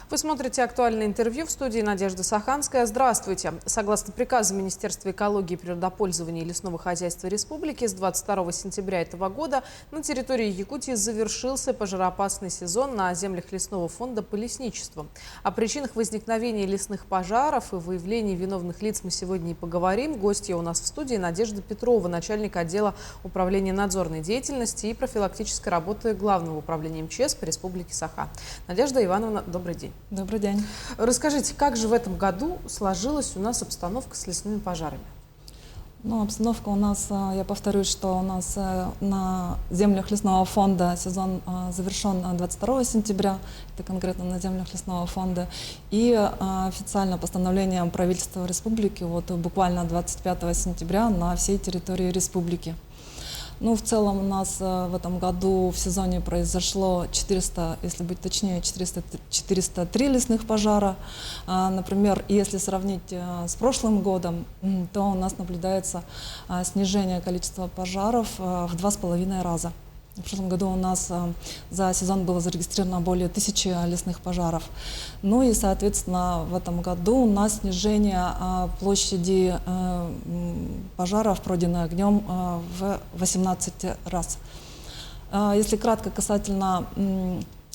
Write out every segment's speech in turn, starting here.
Вы смотрите «Актуальное интервью», в студии Надежда Саханская. Здравствуйте. Согласно приказу Министерства экологии, природопользования и лесного хозяйства Республики, с 22 сентября этого года на территории Якутии завершился пожароопасный сезон на землях лесного фонда по лесничеству. О причинах возникновения лесных пожаров и выявлении виновных лиц мы сегодня и поговорим. Гостья у нас в студии Надежда Петрова, начальник отдела управления надзорной деятельности и профилактической работы Главного управления МЧС по Республике Саха. Надежда Ивановна, добрый день. Добрый день. Расскажите, как же в этом году сложилась у нас обстановка с лесными пожарами? Ну, обстановка у нас, я повторюсь, что у нас на землях лесного фонда сезон завершен 22 сентября, это конкретно на землях лесного фонда, и официально постановлением правительства республики вот буквально 25 сентября на всей территории республики. Ну, в целом у нас в этом году в сезоне произошло 400, если быть точнее, 403 лесных пожара. Например, если сравнить с прошлым годом, то у нас наблюдается снижение количества пожаров в 2,5 раза. В прошлом году у нас за сезон было зарегистрировано более 1000 лесных пожаров. Ну и, соответственно, в этом году у нас снижение площади пожаров, пройденных огнем, в 18 раз. Если кратко касательно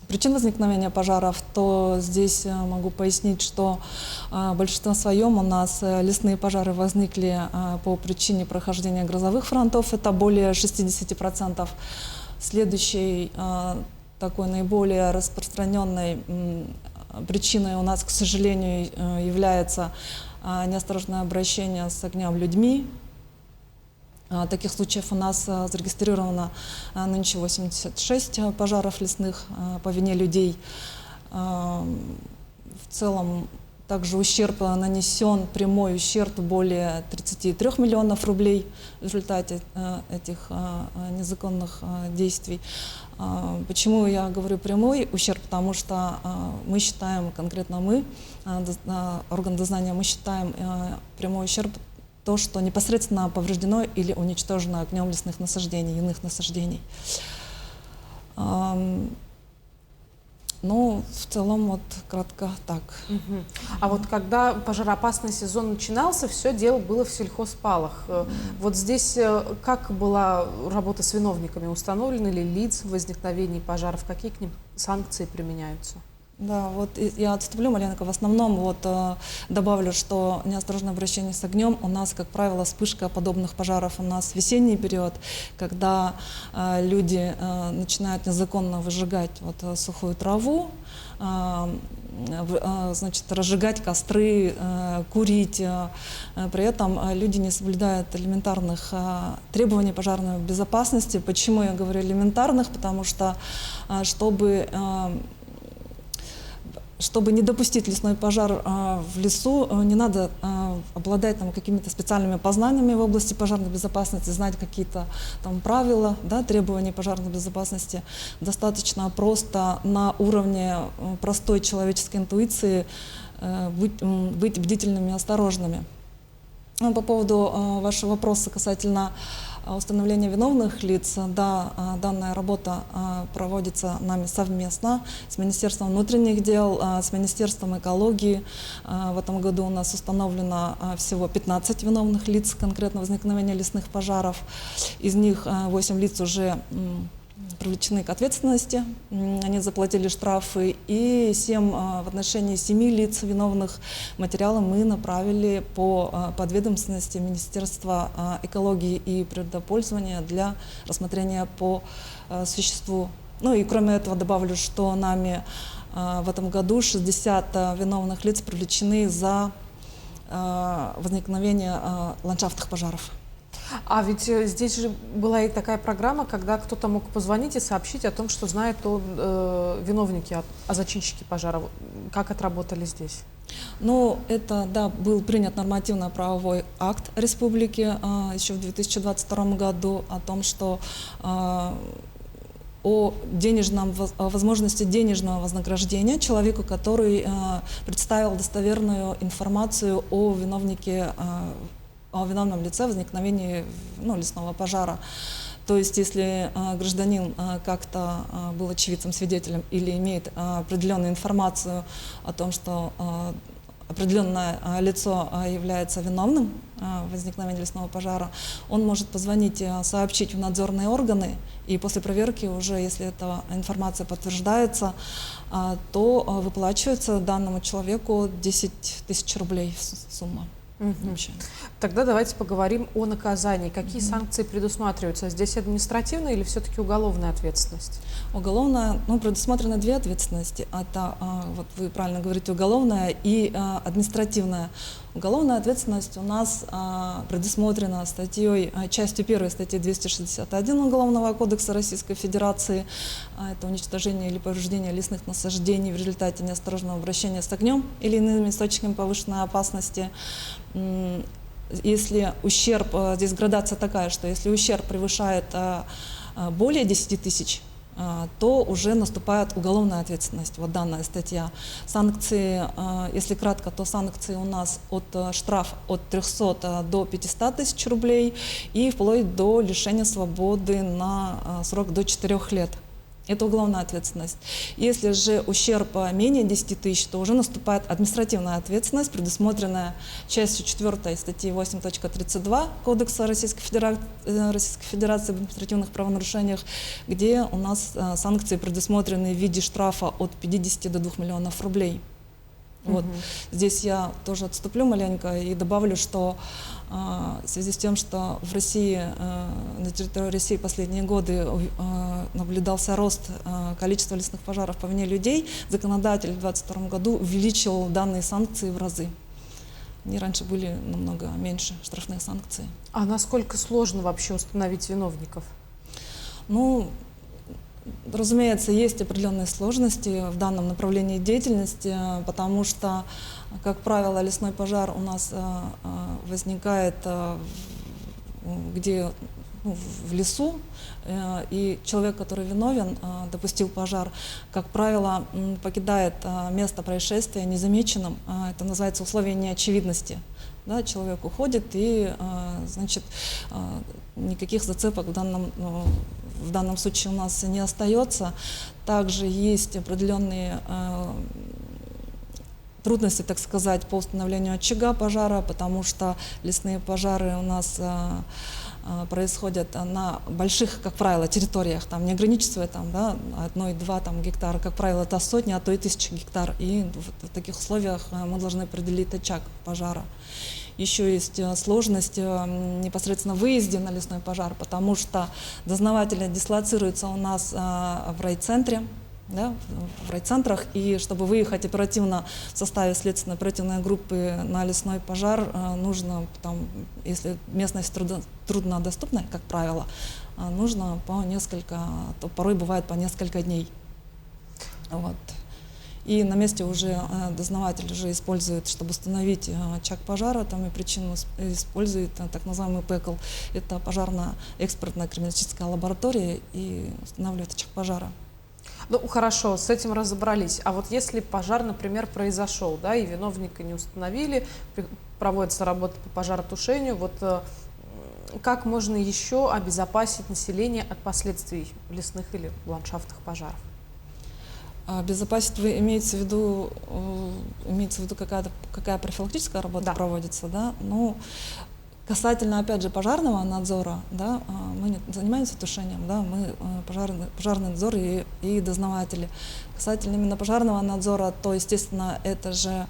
причин возникновения пожаров, то здесь могу пояснить, что в большинстве своем у нас лесные пожары возникли по причине прохождения грозовых фронтов, это более 60%. Следующей такой наиболее распространенной причиной у нас, к сожалению, является неосторожное обращение с огнем людьми. Таких случаев у нас зарегистрировано нынче 86 пожаров лесных по вине людей. В целом также ущерб нанесен, прямой ущерб более 33 миллионов рублей в результате этих незаконных действий. Почему я говорю прямой ущерб? Потому что мы считаем, конкретно мы, орган дознания, мы считаем прямой ущерб то, что непосредственно повреждено или уничтожено огнем лесных насаждений, иных насаждений. Ну, в целом, вот кратко так. А вот когда пожароопасный сезон начинался, все дело было в сельхозпалах. Вот здесь как была работа с виновниками? Установлены ли лица в возникновении пожаров? Какие к ним санкции применяются? Да, вот я отступлю маленько. В основном вот добавлю, что неосторожное обращение с огнем у нас, как правило, вспышка подобных пожаров у нас в весенний период, когда люди начинают незаконно выжигать вот сухую траву, значит, разжигать костры, курить. При этом люди не соблюдают элементарных требований пожарной безопасности. Почему я говорю элементарных? Потому что чтобы не допустить лесной пожар в лесу, не надо обладать какими-то специальными познаниями в области пожарной безопасности, знать какие-то там правила, да, требования пожарной безопасности. Достаточно просто на уровне простой человеческой интуиции быть бдительными и осторожными. По поводу вашего вопроса касательно установления виновных лиц, да, данная работа проводится нами совместно с Министерством внутренних дел, с Министерством экологии. В этом году у нас установлено всего 15 виновных лиц конкретно возникновения лесных пожаров. Из них 8 лиц уже привлечены к ответственности, они заплатили штрафы, и в отношении 7 лиц виновных материалы мы направили по подведомственности Министерства экологии и природопользования для рассмотрения по существу. Ну и кроме этого добавлю, что нами в этом году 60 виновных лиц привлечены за возникновение ландшафтных пожаров. А ведь здесь же была и такая программа, когда кто-то мог позвонить и сообщить о том, что знает о виновнике, о зачинщике пожара. Как отработали здесь? Ну, это, да, был принят нормативно-правовой акт республики еще в 2022 году о том, что о возможности денежного вознаграждения человеку, который представил достоверную информацию о виновнике, о виновном лице возникновения лесного пожара. То То есть, если гражданин как-то был очевидцем, свидетелем или имеет определенную информацию о том, что определенное лицо является виновным в возникновении лесного пожара, он может позвонить, сообщить в надзорные органы, и после проверки уже, если эта информация подтверждается, то выплачивается данному человеку 10 тысяч рублей сумма. Вообще. Тогда давайте поговорим о наказании. Какие санкции предусматриваются? Здесь административная или все-таки уголовная ответственность? Уголовная, предусмотрены две ответственности. Это, вот вы правильно говорите, уголовная и административная. Уголовная ответственность у нас предусмотрена частью 1 статьи 261 Уголовного кодекса Российской Федерации. Это уничтожение или повреждение лесных насаждений в результате неосторожного обращения с огнем или иными источниками повышенной опасности. Если ущерб, здесь градация такая, что если ущерб превышает более 10 тысяч, то уже наступает уголовная ответственность, вот данная статья. Санкции, если кратко, то санкции у нас штраф от 300 до 500 тысяч рублей и вплоть до лишения свободы на срок до 4 лет. Это уголовная ответственность. Если же ущерб менее 10 тысяч, то уже наступает административная ответственность, предусмотренная частью 4 статьи 8.32 Кодекса Российской Федерации об административных правонарушениях, где у нас санкции предусмотрены в виде штрафа от 50 до 2 миллионов рублей. Вот. Здесь я тоже отступлю маленько и добавлю, что в связи с тем, что в России, на территории России последние годы наблюдался рост количества лесных пожаров по вине людей, законодатель в 2022 году увеличил данные санкции в разы. Они раньше были намного меньше, штрафные санкции. А насколько сложно вообще установить виновников? Разумеется, есть определенные сложности в данном направлении деятельности, потому что, как правило, лесной пожар у нас возникает в лесу, и человек, который виновен, допустил пожар, как правило, покидает место происшествия незамеченным. Это называется условие неочевидности. Да, человек уходит, и никаких зацепок в данном случае у нас не остается. Также есть определенные трудности, так сказать, по установлению очага пожара, потому что лесные пожары у нас происходят на больших, как правило, территориях, там не ограничивая 1-2 гектара, как правило, это сотни, а то и тысячи гектар. И в таких условиях мы должны определить очаг пожара. Еще есть сложность непосредственно в выезде на лесной пожар, потому что дознаватели дислоцируются у нас в райцентре, да, в райцентрах, и чтобы выехать оперативно в составе следственной оперативной группы на лесной пожар, нужно, если местность труднодоступная, как правило, нужно порой бывает по несколько дней. Вот. И на месте уже дознаватель уже использует, чтобы установить очаг пожара, и причину использует так называемый ПЭКЛ. Это пожарно-экспертная криминалистическая лаборатория, и устанавливает очаг пожара. Хорошо, с этим разобрались. А вот если пожар, например, произошел, да, и виновника не установили, проводится работа по пожаротушению, как можно еще обезопасить население от последствий лесных или ландшафтных пожаров? Обезопасить вы имеется в виду какая профилактическая работа проводится, да? Касательно, опять же, пожарного надзора, да, мы не занимаемся тушением, да, мы пожарный надзор и дознаватели. Касательно именно пожарного надзора, то, естественно, это же,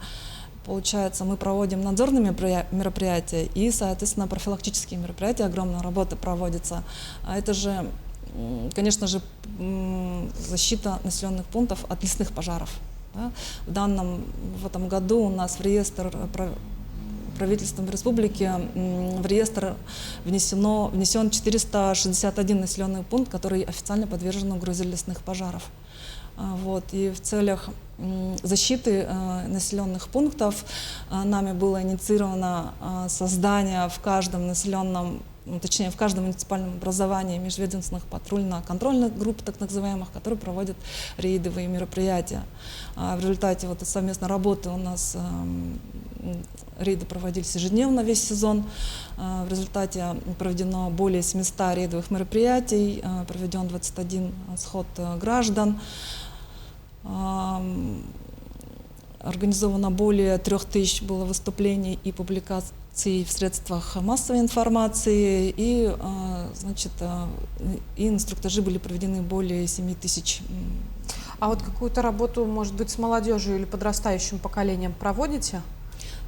получается, мы проводим надзорные мероприятия и, соответственно, профилактические мероприятия, огромная работа проводится. А это же, конечно же, защита населенных пунктов от лесных пожаров. Да. В этом году у нас в реестр правительством республики в реестр внесен 461 населенный пункт, который официально подвержен угрозе лесных пожаров. И в целях защиты населенных пунктов нами было инициировано создание в каждом населенном точнее, в каждом муниципальном образовании межведомственных патрульно-контрольных групп, так называемых, которые проводят рейдовые мероприятия. В результате вот совместной работы у нас рейды проводились ежедневно весь сезон. В результате проведено более 700 рейдовых мероприятий, проведен 21 сход граждан. Организовано более 3000 было выступлений и публикаций в средствах массовой информации, и, и инструктажи были проведены более 7000. А вот какую-то работу, может быть, с молодежью или подрастающим поколением проводите?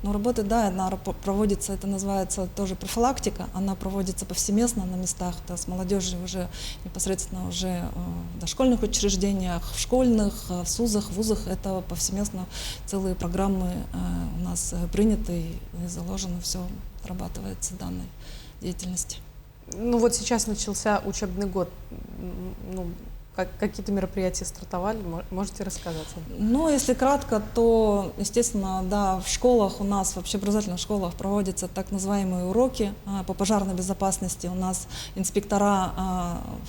Ну, работа, да, она проводится, это называется тоже профилактика, она проводится повсеместно на местах, то с молодежью уже непосредственно уже в дошкольных учреждениях, в школьных, в СУЗах, в вузах, это повсеместно целые программы у нас приняты и заложено, все отрабатывается данной деятельности. Ну вот сейчас начался учебный год. Ну, какие-то мероприятия стартовали, можете рассказать? Ну, если кратко, то, естественно, да, в школах у нас, в общеобразовательных школах проводятся так называемые уроки по пожарной безопасности. У нас инспектора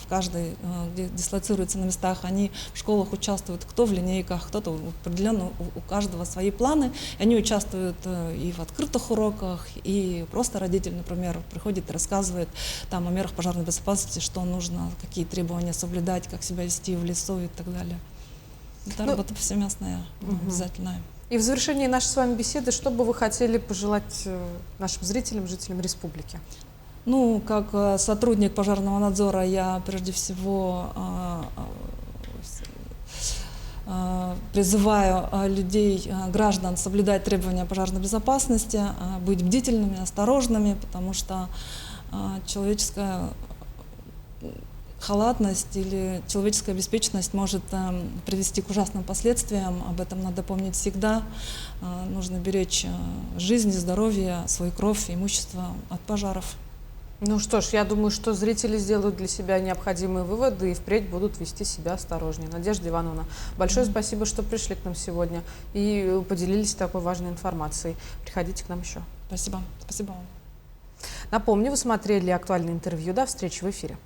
в каждой, где дислоцируются на местах, они в школах участвуют, кто в линейках, кто-то определенно, у каждого свои планы. И они участвуют и в открытых уроках, и просто родитель, например, приходит и рассказывает там о мерах пожарной безопасности, что нужно, какие требования соблюдать, как себя вести в лесу и так далее. Это работа повсеместная, обязательная. И в завершении нашей с вами беседы, что бы вы хотели пожелать нашим зрителям, жителям республики? Ну, как сотрудник пожарного надзора, я прежде всего призываю людей, граждан соблюдать требования пожарной безопасности, быть бдительными, осторожными, потому что человеческая халатность или человеческая беспечность может привести к ужасным последствиям. Об этом надо помнить всегда. Нужно беречь жизнь, здоровье, свою кровь, имущество от пожаров. Ну что ж, я думаю, что зрители сделают для себя необходимые выводы и впредь будут вести себя осторожнее. Надежда Ивановна, большое спасибо, что пришли к нам сегодня и поделились такой важной информацией. Приходите к нам еще. Спасибо. Спасибо вам. Напомню, вы смотрели актуальное интервью. До встречи в эфире.